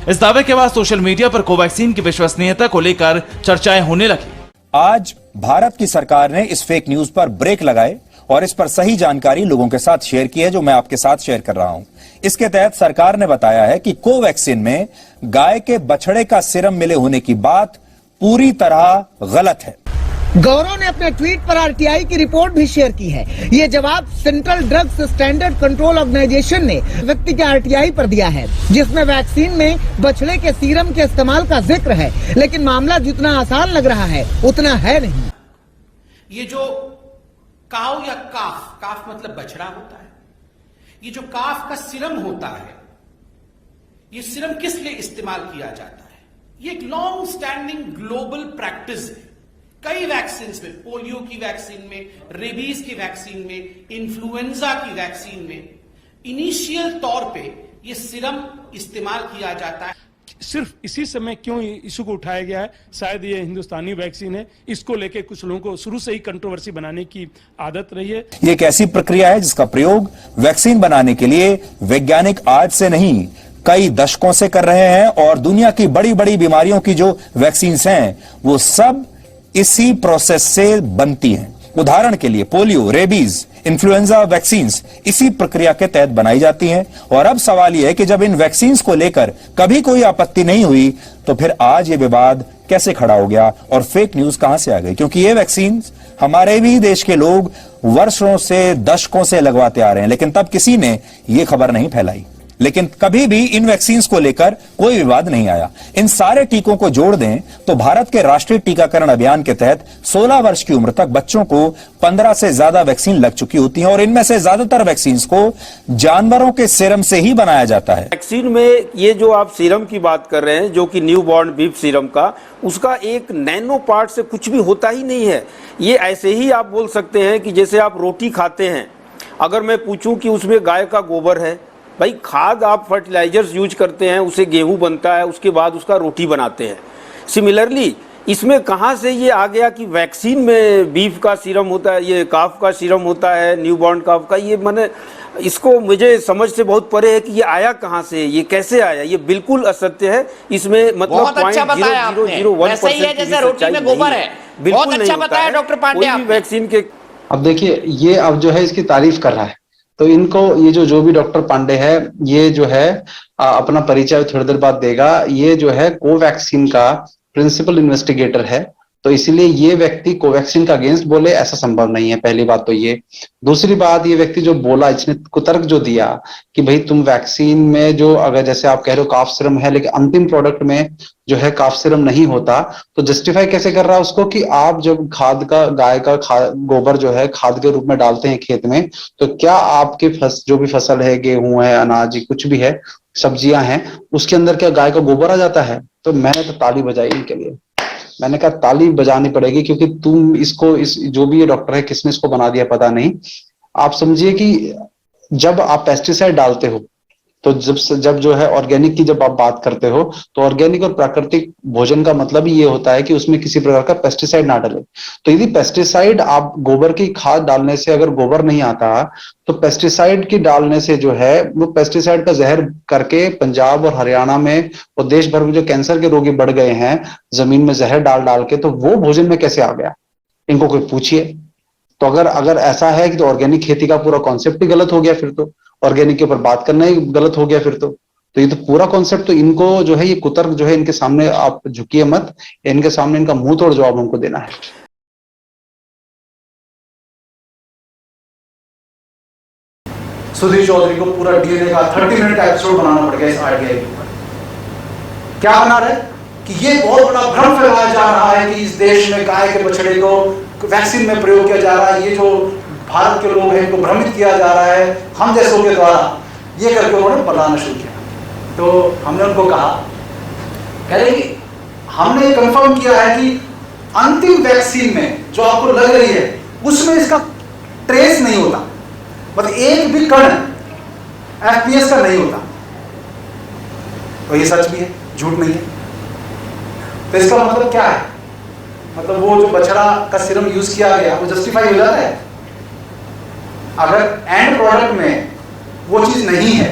इस दावे के बाद सोशल मीडिया पर कोवैक्सीन की विश्वसनीयता को लेकर चर्चाएं होने लगी। आज भारत की सरकार ने इस फेक न्यूज पर ब्रेक लगाए और इस पर सही जानकारी लोगों के साथ शेयर की है, जो मैं आपके साथ शेयर कर रहा हूं। इसके तहत सरकार ने बताया है कि कोवैक्सीन में गाय के बछड़े का सीरम मिले होने की बात पूरी तरह गलत है। गौरव ने अपने ट्वीट पर आरटीआई की रिपोर्ट भी शेयर की है। ये जवाब central drugs standard control organisation ने व्यक्ति के आरटीआई पर दिया है, जिसमें वैक्सीन में बछड़े के सीरम के इस्तेमाल का जिक्र है, लेकिन मामला जितना आसान लग रहा है उतना है नहीं। ये जो काव या काफ मतलब बछड़ा होता है, ये जो काफ का सीरम होता है, ये सीरम किस लिए इस्तेमाल किया जाता है? ये एक लॉन्ग स्टैंडिंग ग्लोबल प्रैक्टिस है। कई वैक्सीन में, पोलियो की वैक्सीन में, रेबीज की वैक्सीन में, इन्फ्लुएंजा की वैक्सीन में इनिशियल तौर पे ये सीरम इस्तेमाल किया जाता है। सिर्फ इसी समय क्यों इशू को उठाया गया है? शायद ये हिंदुस्तानी वैक्सीन है, इसको लेके कुछ लोगों को शुरू से ही कंट्रोवर्सी बनाने की आदत रही है। ये एक ऐसी प्रक्रिया है जिसका प्रयोग वैक्सीन बनाने के लिए वैज्ञानिक आज से नहीं कई दशकों से कर रहे हैं, और दुनिया की बड़ी बड़ी बीमारियों की जो वैक्सीन हैं वो सब इसी प्रोसेस से बनती हैं। उदाहरण के लिए पोलियो, रेबीज, इन्फ्लुएंजा वैक्सीन्स इसी प्रक्रिया के तहत बनाई जाती हैं। और अब सवाल यह है कि जब इन वैक्सीन्स को लेकर कभी कोई आपत्ति नहीं हुई, तो फिर आज ये विवाद कैसे खड़ा हो गया और फेक न्यूज कहां से आ गई? क्योंकि ये वैक्सीन्स हमारे भी देश के लोग वर्षों से, दशकों से लगवाते आ रहे हैं, लेकिन तब किसी ने ये खबर नहीं फैलाई। लेकिन कभी भी इन वैक्सीन्स को लेकर कोई विवाद नहीं आया। इन सारे टीकों को जोड़ दें तो भारत के राष्ट्रीय टीकाकरण अभियान के तहत 16 वर्ष की उम्र तक बच्चों को 15 से ज्यादा वैक्सीन लग चुकी होती हैं, और इनमें से ज्यादातर वैक्सीन्स को जानवरों के सीरम से ही बनाया जाता है। वैक्सीन में ये जो आप सीरम की बात कर रहे हैं, जो कि न्यू बॉर्न बीफ सीरम का, उसका एक नैनो पार्ट से कुछ भी होता ही नहीं है। ये ऐसे ही आप बोल सकते हैं कि जैसे आप रोटी खाते हैं, अगर मैं पूछूं कि उसमें गाय का गोबर है, भाई खाद आप फर्टिलाइजर्स यूज करते हैं, उससे गेहूं बनता है, उसके बाद उसका रोटी बनाते हैं। सिमिलरली इसमें कहाँ से ये आ गया कि वैक्सीन में बीफ का सीरम होता है, ये काफ का सीरम होता है, न्यूबॉर्न काफ का? ये मैंने इसको मुझे समझ से बहुत परे है कि ये आया कहाँ से, ये कैसे आया? ये बिल्कुल असत्य है। इसमें मतलब बहुत अच्छा बताया आपने, वैसे ही है जैसे रोटी में गोबर है। बहुत अच्छा बताया डॉक्टर पांडे आपने। वैक्सीन के अब देखिए, ये अब जो है इसकी तारीफ कर रहा है, तो इनको ये जो भी डॉक्टर पांडे है, ये जो है अपना परिचय थोड़ी देर बाद देगा। ये जो है कोवैक्सीन का प्रिंसिपल इन्वेस्टिगेटर है, तो इसीलिए ये व्यक्ति कोवैक्सीन का अगेंस्ट बोले ऐसा संभव नहीं है। पहली बात तो ये। दूसरी बात, ये व्यक्ति जो बोला, इसने कुतर्क जो दिया कि भाई तुम वैक्सीन में जो, अगर जैसे आप कह रहे हो काफ सीरम है, लेकिन अंतिम प्रोडक्ट में जो है काफ सीरम नहीं होता, तो जस्टिफाई कैसे कर रहा है उसको कि आप जब खाद का, गाय का गोबर जो है खाद के रूप में डालते हैं खेत में, तो क्या आपके जो भी फसल है, गेहूं है, अनाज, कुछ भी है, सब्जियां हैं, उसके अंदर क्या गाय का गोबर आ जाता है? तो मैंने तो ताली बजाई इनके लिए। मैंने कहा ताली बजानी पड़ेगी, क्योंकि तुम इसको, इस जो भी ये डॉक्टर है, किसने इसको बना दिया पता नहीं। आप समझिए कि जब आप पेस्टिसाइड डालते हो, तो जब जो है ऑर्गेनिक की जब आप बात करते हो, तो ऑर्गेनिक और प्राकृतिक भोजन का मतलब ही ये होता है कि उसमें किसी प्रकार का पेस्टिसाइड ना डाले। तो यदि पेस्टिसाइड, आप गोबर की खाद डालने से अगर गोबर नहीं आता, तो पेस्टिसाइड की डालने से जो है वो पेस्टिसाइड का जहर करके पंजाब और हरियाणा में और देश भर में जो कैंसर के रोगी बढ़ गए हैं जमीन में जहर डाल डाल के, तो वो भोजन में कैसे आ गया? इनको कोई पूछिए। तो अगर ऐसा है कि तो ऑर्गेनिक खेती का पूरा कॉन्सेप्ट ही गलत हो गया, फिर तो ऑर्गेनिक के ऊपर बात करना ही गलत हो गया फिर तो ये तो पूरा कॉन्सेप्ट, तो इनको जो है ये कुतर्क जो है इनके सामने आप झुकिए मत, इनके सामने इनका मुंह तोड़ जवाब हमको देना है। सुधीर चौधरी को पूरा डीएनए का 30 मिनट का एपिसोड बनाना पड़ गया इस आरटीआई के ऊपर। क्या बना रहे कि ये बहुत बड़ा भ्रम फैलाया जा रहा है कि इस देश में गाय के बछड़े को वैक्सीन में प्रयोग किया जा रहा है, ये जो भारत के लोग हैं इनको भ्रमित किया जा रहा है हम जैसों के द्वारा, ये करके उन्होंने बताना शुरू किया। तो हमने उनको कहा, कह रहे कि हमने कंफर्म किया है कि अंतिम वैक्सीन में जो आपको लग रही है उसमें इसका ट्रेस नहीं होता, मतलब एक भी कण एफपीएस का नहीं होता। और ये सच भी है, झूठ नहीं है। तो इसका मतलब क्या है? मतलब वो जो बछड़ा का सीरम यूज किया गया वो जस्टिफाई हो जाता है? अगर एंड प्रोडक्ट में वो चीज नहीं है,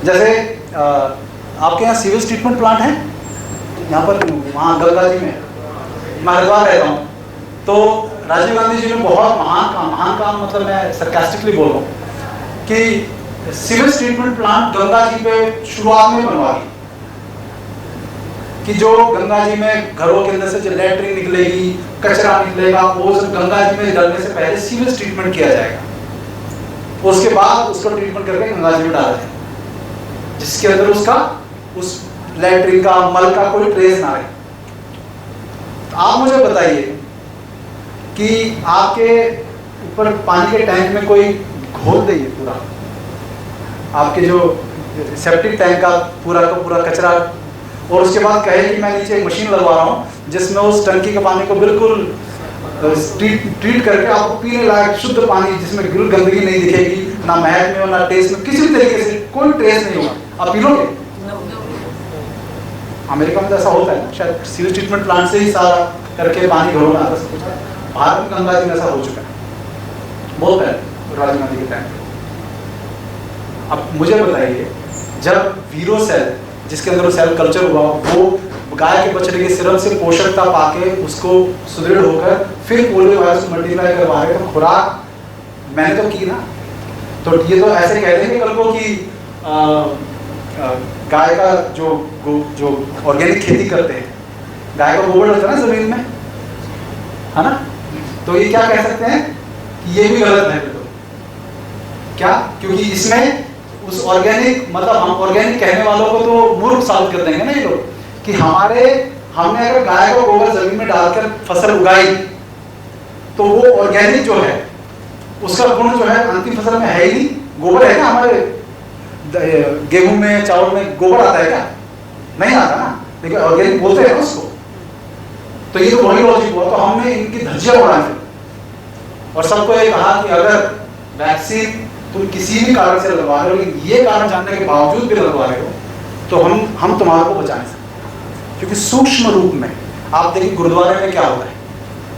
जैसे आपके यहाँ सीवेज ट्रीटमेंट प्लांट है यहाँ पर, वहाँ गंगा जी में, मैं हरिद्वार रहता हूँ, तो राजीव गांधी जी ने बहुत महान काम, मतलब मैं सरकास्टिकली बोल रहा हूँ कि sewage treatment plant Ganga ji पे शुरुआत में बनवा दी, कि जो गंगा जी में घरों के अंदर से जो लैट्रिन निकलेगी, कचरा निकलेगा, वो सब गंगा जी में डालने से पहले सीवेज ट्रीटमेंट किया जाएगा, उसके बाद उसको ट्रीटमेंट करके गंगा जी में डाला जाएगा, जिसके अंदर उसका उस लैट्रिन का, मल का कोई ट्रेस ना रहे। तो आप मुझे बताइए कि आपके ऊपर पानी के टैंक में कोई घोल दे पूरा, आपके जो सेप्टिक टैंक का पूरा कचरा, और उसके बाद कहे कि मैं नीचे एक मशीन लगवा रहा हूँ जिसमें उस टंकी के पानी को बिल्कुल ट्रीट करके आपको पीने लायक शुद्ध पानी, जिसमें बिल्कुल गंदगी नहीं दिखेगी, ना महक में हो, ना टेस्ट में, किसी भी तरीके से कोई टेस्ट नहीं होगा, आप पी लोगे? अमेरिका में तो ऐसा होता है ना, शायद सीवेज ट्रीटमेंट प्लांट से ही सारा करके पानी घरों में आता है। भारत में गंगा जी में ऐसा हो चुका है बहुत पहले, राजीव गांधी के टाइम पे। अब मुझे बताइए, जब वीरो सेल, जिसके अंदर सेल कल्चर हुआ, वो गाय के बछड़े के सिरम से पोषकता पाके उसको सुदृढ़ होकर फिर पोलियो वायरस को मल्टीप्लाई करवा रहे, तो खुराक मैंने तो की ना। तो ये तो ऐसे कह देंगे कल को कि गाय का जो ऑर्गेनिक खेती करते हैं, गाय का गोबर रहता है ना जमीन में, है ना, तो ये क्या कह सकते हैं कि ये भी गलत है। तो क्या, क्योंकि इसमें उस ऑर्गेनिक, मतलब हम ऑर्गेनिक कहने वालों को तो मूर्ख साबित कर देंगे ना ये लोग, कि हमने अगर गाय का गोबर जमीन में डालकर फसल उगाई तो वो ऑर्गेनिक जो है उसका गुण जो है अंतिम फसल में है ही नहीं। गोबर है क्या हमारे गेहूं में, चावल में गोबर आता है क्या? नहीं आता ना, लेकिन ऑर्गेनिक बोलते हैं उसको। तो ये तो वही लॉजिक हुआ। तो हमने इनकी धज्जियां उड़ाई और सबको ये कहा कि अगर वैक्सीन तुम किसी भी कारण से लगवा रहे हो, लेकिन ये कारण जानने के बावजूद भी लगवा रहे हो, तो हम तुम्हारे को बचा नहीं सकते। क्योंकि सूक्ष्म रूप में आप देखिए गुरुद्वारे में क्या होता है,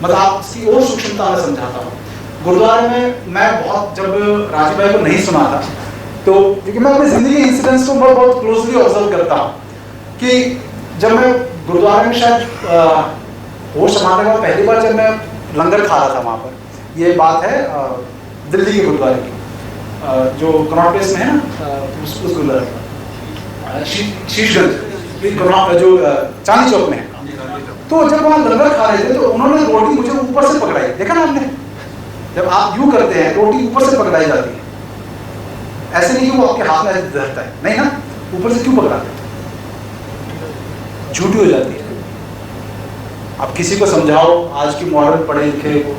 मतलब आप इसकी और सूक्ष्मता में समझाता हूँ। गुरुद्वारे में मैं बहुत, जब राजीव भाई को नहीं सुना था, तो क्योंकि मैं अपनी जिंदगी के इंसिडेंट्स को बहुत क्लोजली ऑब्जर्व करता हूँ, कि जब मैं गुरुद्वारे में शायद होश संभालने का पहली बार जब मैं लंगर खा रहा था वहाँ पर, ये बात है दिल्ली के गुरुद्वारे की, जो कनॉट प्लेस में है ना, उस गुरुद्वारे शीशगंज जो चांदनी चौक में है। तो जब वहाँ लंगर खा रहे थे तो उन्होंने रोटी मुझे ऊपर से पकड़ाई, देखा ना आपने, जब आप यूं करते हैं रोटी ऊपर से पकड़ाई जाती है, ऐसे नहीं कि वो आपके हाथ में ऐसे धरता है, नहीं ना, ऊपर से क्यों पकड़ाते हैं? झूठी हो जाती है। आप किसी को समझाओ, आज की मॉडर्न पढ़े लिखे को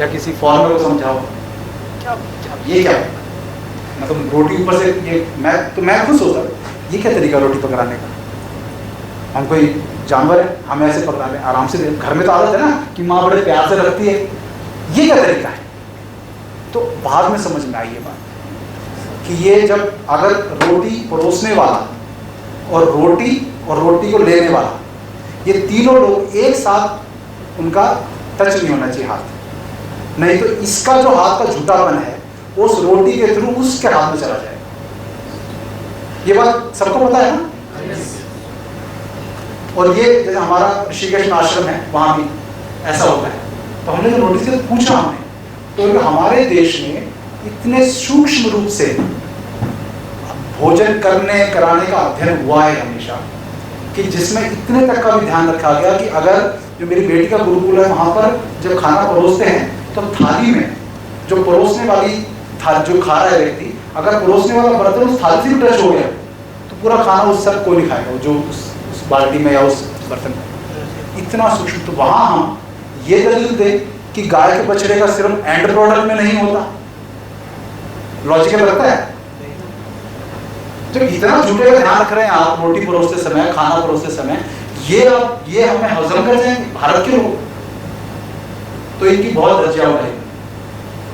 या किसी फॉरेनर को समझाओ, क्या ये क्या है, मतलब रोटी ऊपर से, ये मैं खुद सोचता ये क्या तरीका रोटी पकड़ाने का? हम कोई जानवर है, हम ऐसे पकड़ा लें आराम से? घर में तो आदत है ना कि माँ बड़े प्यार से रखती है, ये क्या तरीका है? तो बाद में समझ में आई ये बात कि ये जब अगर रोटी परोसने वाला और रोटी को लेने वाला, ये तीनों लोग एक साथ, उनका टच नहीं होना चाहिए हाथ, नहीं तो इसका जो हाथ का झूठापन है उस रोटी के थ्रू उसके हाथ में चला जाएगा। ये बात सबको पता है ना। और ये जैसे हमारा ऋषिकेश आश्रम है, वहां भी ऐसा होता है। तो हमने जो नोटिस किया, पूछा हमने, तो हमारे देश में इतने सूक्ष्म रूप से भोजन कराने का अध्ययन हुआ है हमेशा, कि जिसमें इतने तक का भी ध्यान रखा गया कि अगर जो मेरी बेटी का गुरुकुल है, वहां पर जब खाना परोसते हैं तो थाली में जो परोसने वाली जो खा रहा है व्यक्ति, अगर परोसने वाला बर्तन उस थाली से भी टच हो गया तो पूरा खाना उस सब कोई नहीं खाएगा, जो उस बाल्टी में या उस बर्तन में। इतना सूक्ष्म। तो वहां हम ये दलील दे कि गाय के बछड़े का सिर्फ एंड प्रोडक्ट में नहीं होता, लॉजिकल लगता है? जब इतना झूठे का ध्यान रख रहे हैं आप रोटी परोसते समय, खाना परोसते समय, ये हमें हजम कर जाएंगे भारत के लोग, तो इनकी बहुत धज्जियां उड़ाई।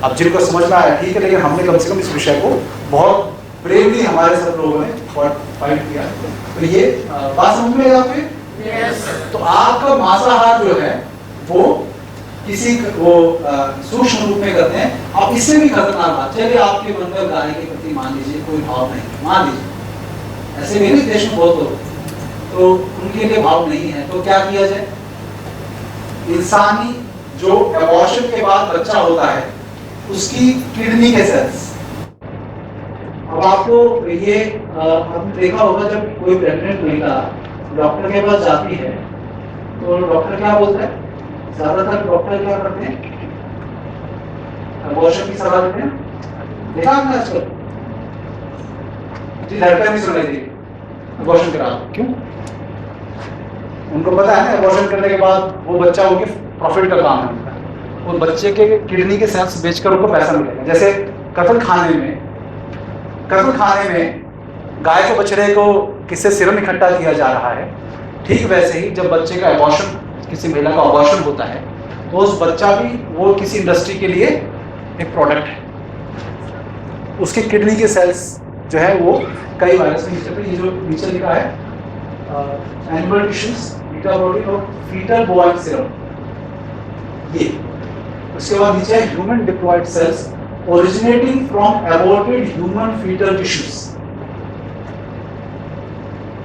अब जिनको समझ में आया ठीक है, लेकिन हमने कम से कम इस विषय को बहुत ब्रेवली हमारे सब लोगों ने फाइट किया। तो ये बात समझ में आपके? तो आपका मांसाहार जो है वो किसी वो सूक्ष्म रूप में करते हैं। अब इससे भी खतरनाक बात, चलिए आपके मन में गाय के प्रति मान लीजिए कोई भाव नहीं, मान लीजिए ऐसे मेरे देश में बहुत लोग तो उनके लिए भाव नहीं है, तो क्या किया जाए? इंसानी जो एबॉर्शन के बाद बच्चा होता है उसकी किडनी के सेल्स, अब आपको ये आपने देखा होगा जब कोई प्रेग्नेंट महिला डॉक्टर के पास जाती है तो डॉक्टर क्या बोलता है? ज्यादातर डॉक्टर क्या करते हैं? एबॉर्शन की सलाह देते हैं। देखा आपने आजकल जी लड़का नहीं सुनाई दी एबॉर्शन करा, क्यों? उनको पता है ना एबॉर्शन करने के बाद वो बच्चा उनके प्रॉफिट का काम है उनका, वो बच्चे के किडनी के सेल्स बेचकर उनको पैसा मिलेगा। जैसे कत्ल खाने में गाय को बछड़े को किससे सीरम इकट्ठा किया जा रहा है, ठीक वैसे ही जब बच्चे का एबॉर्शन, किसी महिला का एबॉर्शन होता है तो उस बच्चा भी वो किसी इंडस्ट्री के लिए एक प्रोडक्ट है। उसके किडनी के सेल्स जो है वो कई वायरस में ये जो नीचे लिखा है एनिमल टिश्यूज बीटा प्रोटीन और फीटल बॉयल सीरम, ये उसके बाद नीचे है human diploid cells originating from aborted human fetal tissues.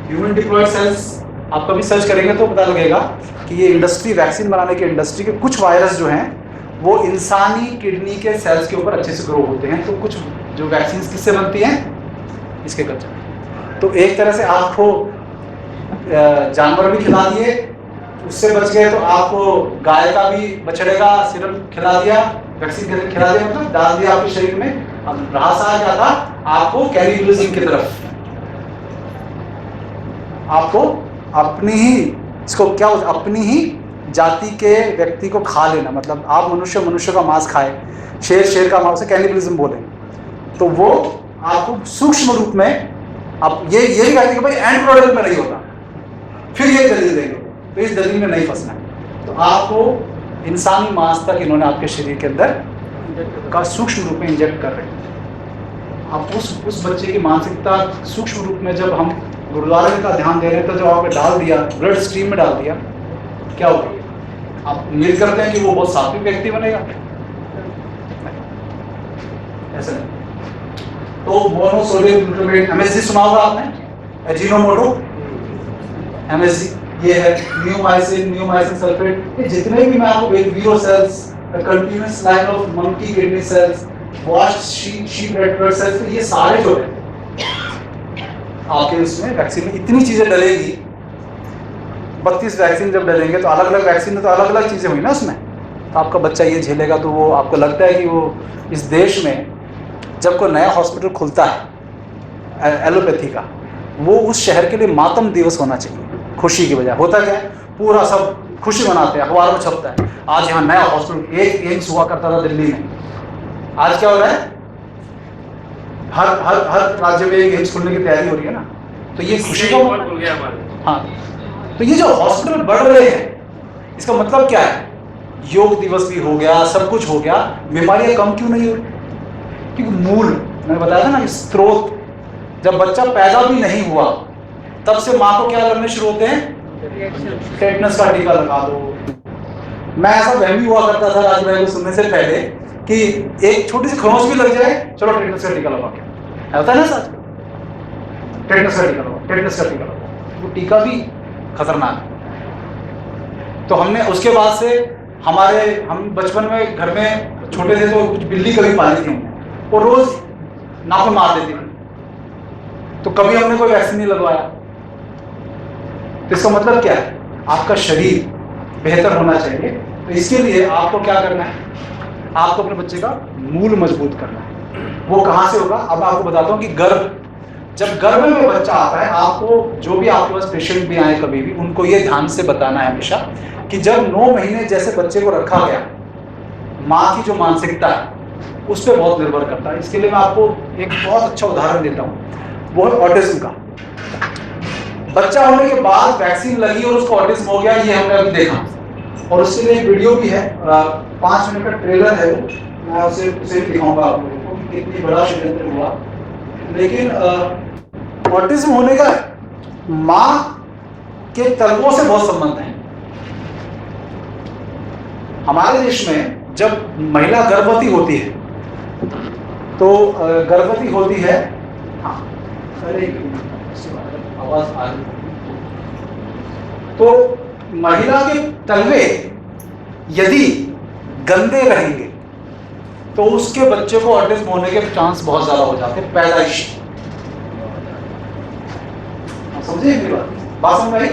Human diploid cells आप कभी सर्च करेंगे तो पता लगेगा कि ये इंडस्ट्री, वैक्सीन बनाने की इंडस्ट्री के कुछ वायरस जो हैं वो इंसानी किडनी के सेल्स के ऊपर अच्छे से ग्रो होते हैं। तो कुछ जो वैक्सीन किससे बनती हैं? इसके कल्चर। तो एक तरह से आपको जानवर भी खिला दिए, उससे बच गए, तो आपको गाय का भी बछड़े का सिरप खिला दिया, वैक्सीन खिला दिया, मतलब डाल दिया आपके शरीर में। अब रहा सहा क्या था? आपको कैनिबलिज्म की तरफ, आपको अपनी ही इसको क्या अपनी ही जाति के व्यक्ति को खा लेना, मतलब आप मनुष्य का मांस खाए, शेर का मांस, कैनिबलिज्म बोले। तो वो आपको सूक्ष्म रूप में अब ये भी कहते कि भाई एंड प्रोडक्ट में नहीं होता, फिर ये दलील देंगे, तो इस दलील में नहीं फंसना है। तो आपको इंसानी मांस तक इन्होंने आपके शरीर के अंदर का सूक्ष्म रूप में इंजेक्ट कर रहे हैं। आप उस बच्चे की मानसिकता सूक्ष्म रूप में, जब हम गुरुद्वारे का ध्यान दे रहे हैं तो जब आपने डाल दिया, ब्लड स्ट्रीम में डाल दिया, क्या होगा? आप उम्मीद करते हैं कि वो बहुत सात्विक व्यक्ति बनेगा? ऐसा नहीं। तो मोनोसोडियम ग्लूटामेट, MSG सुना होगा आपने, एजिनोमोटो, MSG, ये है नियोमाइसिन सल्फेट। ये जितने भी मैं आपको Vero cells, continuous line of monkey kidney cells, washed sheep red blood cells, ये सारे जो है आपके उसमें वैक्सीन में इतनी चीजें डलेगी। 32 वैक्सीन जब डलेंगे तो अलग अलग वैक्सीन में तो अलग अलग चीजें हुई ना उसमें, तो आपका बच्चा ये झेलेगा। तो वो आपको लगता है कि वो इस देश में जब कोई नया हॉस्पिटल खुलता है एलोपैथी का, वो उस शहर के लिए मातम दिवस होना चाहिए, खुशी की बजाय। होता क्या है? पूरा सब खुशी मनाते हैं, अखबार में छपता है आज यहाँ नया हॉस्पिटल, एक एम्स हुआ करता था दिल्ली में, आज क्या हो रहा है? हर राज्य में एक एम्स खुलने की तैयारी हो रही है ना। तो ये खुशी का, हाँ, तो ये जो हॉस्पिटल बढ़ रहे हैं इसका मतलब क्या है? योग दिवस भी हो गया, सब कुछ हो गया, बीमारियां कम क्यों नहीं हो रही? क्योंकि मूल, मैंने बताया था ना, स्रोत, जब बच्चा पैदा भी नहीं हुआ तब से माँ को क्या करने शुरू होते हैं? टेटनस का टीका लगा दो। मैं ऐसा वहमी हुआ करता था राज भाई को सुनने से पहले कि एक छोटी सी खरोंच भी लग जाए, चलो टेटनस का टीका लगा के, होता है ना सच? टेटनस का टीका लगाओ, टेटनस का टीका लगाओ। वो टीका भी खतरनाक है। तो हमने उसके बाद से हम बचपन में घर में छोटे थे तो कुछ बिल्ली कभी पाली थी हमने, वो रोज नाखून मार देती थी, तो कभी हमने कोई वैक्सीन नहीं लगवाया। तो इसका मतलब क्या है? आपका शरीर बेहतर होना चाहिए। तो इसके लिए आपको क्या करना है? आपको अपने बच्चे का मूल मजबूत करना है। वो कहाँ से होगा? अब मैं आपको बताता हूँ कि जब गर्भ में बच्चा आता है, आपको जो भी आपके पास पेशेंट भी आए कभी भी, उनको ये ध्यान से बताना है हमेशा कि जब 9 महीने जैसे बच्चे को रखा गया, माँ की जो मानसिकता है उस पर बहुत निर्भर करता है। इसके लिए मैं आपको एक बहुत अच्छा उदाहरण देता हूँ, वो है ऑटिज्म का। बच्चा होने के बाद वैक्सीन लगी और उसको ऑटिज्म हो गया, ये हमने अभी देखा, और उसके लिए एक वीडियो भी है, 5 मिनट का ट्रेलर है, मैं उसे दिखाऊंगा आपको कि कितनी बड़ा षड्यंत्र हुआ। लेकिन ऑटिज्म होने का माँ के तलवों से बहुत संबंध है। हमारे देश में जब महिला गर्भवती होती है तो गर्भवती होती है, हाँ, अरे आवाज आ रही, तो महिला के तलवे यदि गंदे रहेंगे तो उसके बच्चे को ऑटिज्म होने के चांस बहुत ज्यादा हो जाते हैं पैदाइश। समझे मेरी बात समझ में आई?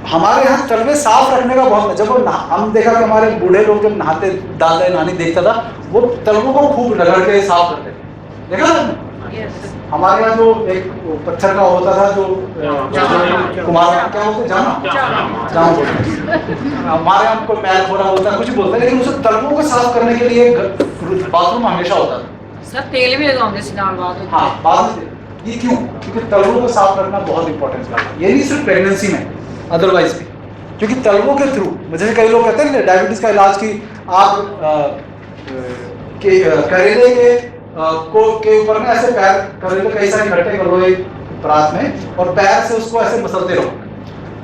हमारे यहाँ तलवे साफ रखने का बहुत, जब हम देखा कि हमारे बूढ़े लोग जब नहाते, दादा नानी देखता था वो तलवों को खूब रगड़ के साफ करते थे, देखा ना? हमारे यहाँ जो एक पत्थर का होता था जो कुमार क्या बोलते, जामा बोलते, हमारे यहाँ कोई मैल हो रहा होता है, कुछ बोलते हैं, लेकिन उसे तलवों को साफ करने के लिए बाथरूम हमेशा होता था। सर तेल भी लगाते सिनार बाद। हाँ, बाद में। ये क्यों? क्योंकि तलवों को साफ रखना बहुत इंपॉर्टेंट है। ये नहीं सिर्फ प्रेगनेंसी में, अदरवाइज भी, क्योंकि तलवों के थ्रू, जैसे कई लोग कहते हैं डायबिटीज का इलाज की आप करेले के ऊपर में ऐसे पैर करेले कई सारे इकट्ठे कर लो एक परात में और पैर से उसको ऐसे मसलते रहो,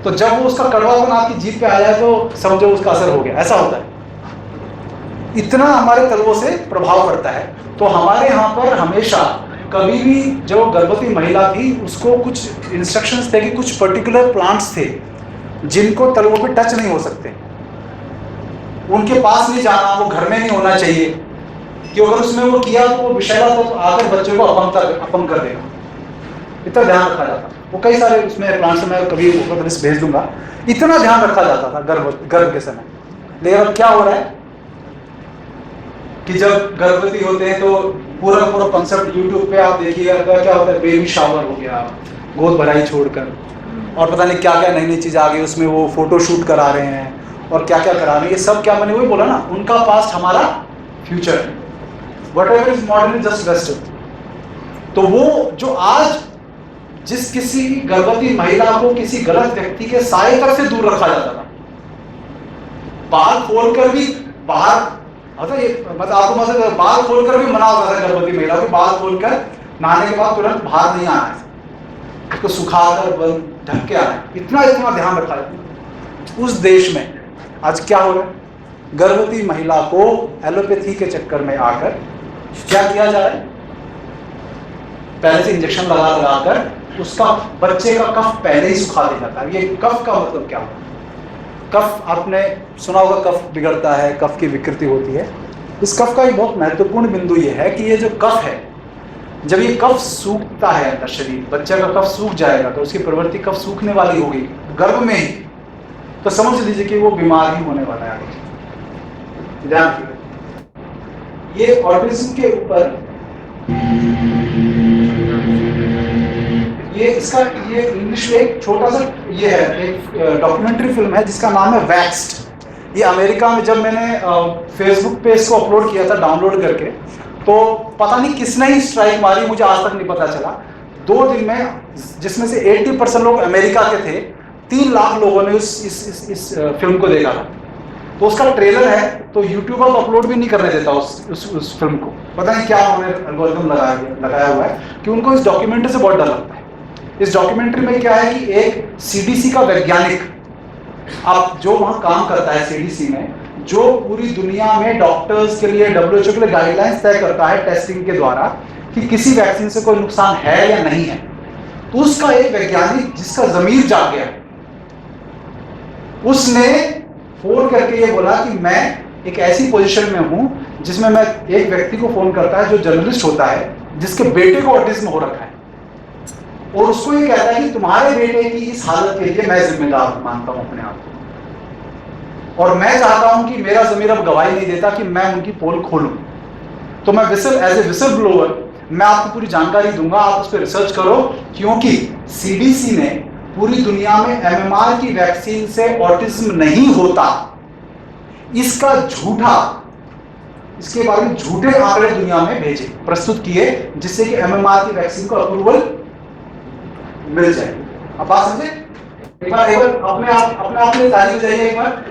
तो जब वो उसका कड़वापन आपकी जीभ पे आ जाए तो समझो उसका असर हो गया, ऐसा होता है। इतना हमारे तलवों से प्रभाव पड़ता है। तो हमारे यहाँ पर हमेशा कभी भी जो गर्भवती महिला थी उसको कुछ इंस्ट्रक्शंस थे कि कुछ पर्टिकुलर प्लांट्स थे जिनको तलवों पे टच नहीं हो सकते, उनके पास नहीं जाना, वो घर में नहीं होना चाहिए, कि अगर उसमें वो किया तो वो विषैला तो आकर बच्चे को अपंग कर देगा। इतना ध्यान रखा जाता। वो कई सारे उसमें प्लांट्स में कभी लिस्ट भेज दूंगा, इतना ध्यान रखा जाता था गर्भ के समय। लेकिन अब क्या हो रहा है कि जब गर्भवती होते हैं तो पूरा कंसेप्ट यूट्यूब पे आप देखिएगा, क्या होता है, बेबी शावर हो गया, गोद भराई छोड़कर, और पता नहीं क्या क्या नई नई चीज आ गई, उसमें वो फोटो शूट करा रहे हैं और क्या क्या करा रहे हैं। ये सब क्या, मैंने वही बोला ना, उनका पास्ट हमारा फ्यूचर है। Whatever is modern is just western। तो वो जो आज जिस किसी गर्भवती महिला को किसी गलत व्यक्ति के साए तक से दूर रखा जाता था, बाल खोलकर भी बाहर, मतलब आपको मतलब बाल खोलकर भी मना होता था गर्भवती महिला को, बाल खोलकर नहाने के बाद तुरंत बाहर नहीं आना है, उसको सुखाकर ढक के आना है, इतना ध्यान रखा जाता है। उस देश में आज क्या हो रहा है, गर्भवती महिला को एलोपैथी के चक्कर में आकर क्या किया जा रहा है, पहले से इंजेक्शन लगा कर उसका बच्चे का कफ पहले ही सुखा दिया जाता है। ये कफ का मतलब क्या होता है? कफ आपने सुना होगा, कफ बिगड़ता है, कफ की विकृति होती है। इस कफ का एक बहुत महत्वपूर्ण बिंदु ये है कि ये जो कफ है, जब ये कफ सूखता है अंदर शरीर, बच्चे का कफ सूख जाएगा तो उसकी प्रवृत्ति कफ सूखने वाली होगी गर्भ में ही, तो समझ लीजिए कि वो बीमार ही होने वाला है। ध्यान रखिएगा, ये ऑटिज्म के ऊपर ये इंग्लिश में एक छोटा सा ये है, एक डॉक्यूमेंट्री फिल्म है जिसका नाम है वैक्स्ड। ये अमेरिका में जब मैंने फेसबुक पे इसको अपलोड किया था डाउनलोड करके, तो पता नहीं किसने ही स्ट्राइक मारी, मुझे आज तक नहीं पता चला। 2 दिन में, जिसमें से 80% लोग अमेरिका के थे, 3 लाख लोगों ने इस फिल्म को देखा था। तो उसका ट्रेलर है, तो यूट्यूब अब अपलोड भी नहीं करने देता उस फिल्म को। पता नहीं क्या उन्होंने एल्गोरिथम लगाया हुआ है कि उनको इस डॉक्यूमेंट्री से बहुत डर लगता है। इस डॉक्यूमेंट्री में क्या है कि एक सीडीसी का वैज्ञानिक, अब जो वहां काम करता है सीडीसी में, जो पूरी दुनिया में डॉक्टर्स के लिए, WHO के लिए गाइडलाइंस तय करता है टेस्टिंग के द्वारा कि किसी वैक्सीन से कोई नुकसान है या नहीं है, तो उसका एक वैज्ञानिक जिसका जमीर जाग गया, उसने फोन करके ये बोला कि मैं एक ऐसी पोजीशन में हूं जिसमें मैं, एक व्यक्ति को फोन करता है जो जर्नलिस्ट होता है, जिसके बेटे को ऑटिज्म हो रखा है, और उसको ये कहता है कि तुम्हारे बेटे की इस हालत के लिए मैं जिम्मेदार मानता हूं अपने आप को, और मैं चाहता हूं कि मेरा ज़मीर अब गवाही नहीं देता कि मैं उनकी पोल खोलूं। तो मैं एज ए विसल ब्लोअर मैं आपको पूरी जानकारी दूंगा, आप उस पर रिसर्च करो, क्योंकि सीडीसी ने पूरी दुनिया में MMR की वैक्सीन से ऑटिज्म नहीं होता, इसका इसके बारे में झूठे आंकड़े दुनिया में भेजे, प्रस्तुत किए, जिससे कि MMR की वैक्सीन को अप्रूवल मिल जाए। अब बात समझे? एक बार अपने आप में ताली बजाइए एक बार।